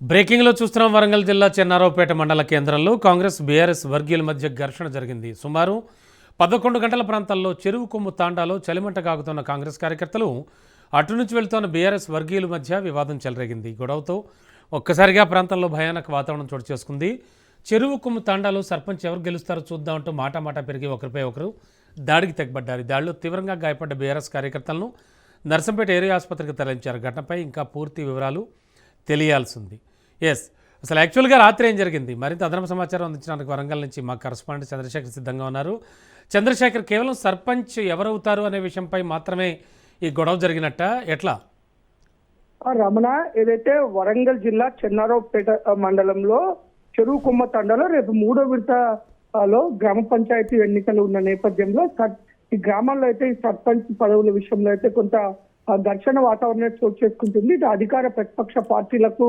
బ్రేకింగ్లో చూస్తున్నాం. వరంగల్ జిల్లా చెన్నారావుపేట మండల కేంద్రంలో కాంగ్రెస్ బీఆర్ఎస్ వర్గీయుల మధ్య ఘర్షణ జరిగింది. సుమారు 11 గంటల ప్రాంతాల్లో చెరువు కొమ్ము తాండాలో చలిమంట కాగుతున్న కాంగ్రెస్ కార్యకర్తలు అటు నుంచి వెళ్తున్న బీఆర్ఎస్ వర్గీయుల మధ్య వివాదం చెలరేగింది. గొడవతో ఒక్కసారిగా ప్రాంతంలో భయానక వాతావరణం చోటు చేసుకుంది. చెరువు కొమ్ము తాండాలో సర్పంచ్ ఎవరు గెలుస్తారో చూద్దామంటూ మాట పెరిగి ఒకరిపై ఒకరు దాడికి తెగబడ్డారు. దాడిలో తీవ్రంగా గాయపడ్డ బీఆర్ఎస్ కార్యకర్తలను నర్సంపేట ఏరియా ఆసుపత్రికి తరలించారు. ఘటనపై ఇంకా పూర్తి వివరాలు తెలియాల్సింది. అసలు యాక్చువల్గా రాత్రి ఏం జరిగింది? మరింత అదనపు సమాచారం అందించడానికి వరంగల్ నుంచి మా కరస్పాండెంట్ చంద్రశేఖర్ సిద్ధంగా ఉన్నారు. చంద్రశేఖర్, కేవలం సర్పంచ్ ఎవరవుతారు అనే విషయంపై మాత్రమే ఈ గొడవ జరిగినట్ట, ఎట్లా? రమణ, ఏదైతే వరంగల్ జిల్లా చెన్నారావుపేట మండలంలో చెరువు కొమ్మ తండలో రేపు 3వ విడతలో గ్రామ పంచాయతీ ఎన్నికలు ఉన్న నేపథ్యంలో ఈ గ్రామాల్లో అయితే ఈ సర్పంచ్ పదవుల విషయంలో అయితే కొంత ఘర్షణ వాతావరణం చోటు చేసుకుంటుంది. ఇది అధికార ప్రతిపక్ష పార్టీలకు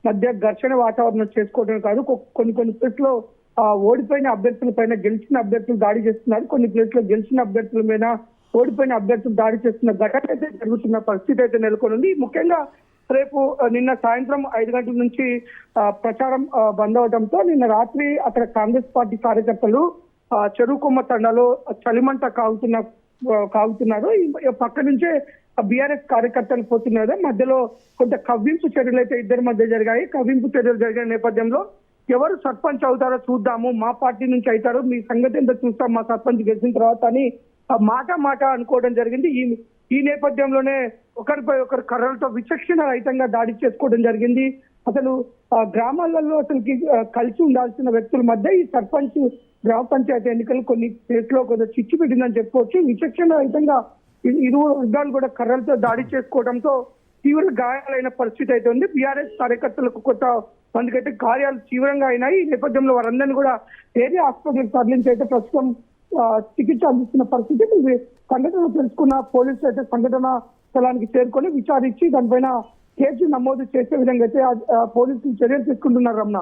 మధ్య ఘర్షణ వాతావరణం చేసుకోవడం కాదు, కొన్ని ప్లేస్ లో ఓడిపోయిన అభ్యర్థుల పైన గెలిచిన అభ్యర్థులు దాడి చేస్తున్నారు. కొన్ని ప్లేస్ లో గెలిచిన అభ్యర్థుల మీద ఓడిపోయిన అభ్యర్థులు దాడి చేస్తున్న ఘటన అయితే జరుగుతున్న పరిస్థితి అయితే నెలకొంది. ముఖ్యంగా రేపు నిన్న సాయంత్రం 5 గంటల నుంచి ప్రచారం బంద్ అవడంతో నిన్న రాత్రి అక్కడ కాంగ్రెస్ పార్టీ కార్యకర్తలు చెరువు కొమ్మ తండాలో చలిమంట కాగుతున్నారు. పక్క నుంచే బీఆర్ఎస్ కార్యకర్తలు పోతున్నారు. మధ్యలో కొంత కవ్వింపు చర్యలు అయితే ఇద్దరి మధ్య జరిగాయి. కవ్వింపు చర్యలు జరిగిన నేపథ్యంలో ఎవరు సర్పంచ్ అవుతారో చూద్దాము, మా పార్టీ నుంచి అవుతారో, మీ సంగతి ఎంత చూస్తాం మా సర్పంచ్ గెలిచిన తర్వాత అని మాట అనుకోవడం జరిగింది. ఈ నేపథ్యంలోనే ఒకరిపై ఒకరు కర్రలతో విచక్షణ రహితంగా దాడి చేసుకోవడం జరిగింది. అసలు గ్రామాలలో అసలుకి కలిసి ఉండాల్సిన వ్యక్తుల మధ్య ఈ సర్పంచ్ గ్రామ పంచాయతీ ఎన్నికలు కొన్ని ప్లేస్లో కొంచెం చిచ్చు పెట్టిందని చెప్పుకోవచ్చు. విచక్షణ రహితంగా ఇరు వర్గాలు కూడా కర్రలతో దాడి చేసుకోవడంతో తీవ్ర గాయాలైన పరిస్థితి అయితే ఉంది. బీఆర్ఎస్ కార్యకర్తలకు కొంత మందికైతే గాయాలు తీవ్రంగా అయినాయి. ఈ నేపథ్యంలో వారందరినీ కూడా ఏరియా ఆసుపత్రికి తరలించి అయితే ప్రస్తుతం చికిత్స అందిస్తున్న పరిస్థితి. సంఘటన తెలుసుకున్న పోలీసులు అయితే సంఘటన స్థలానికి చేరుకొని విచారించి దానిపైన కేసు నమోదు చేసే విధంగా అయితే పోలీసులు చర్యలు తీసుకుంటున్నారు. Ramana,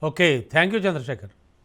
okay, thank you Chandrasekhar.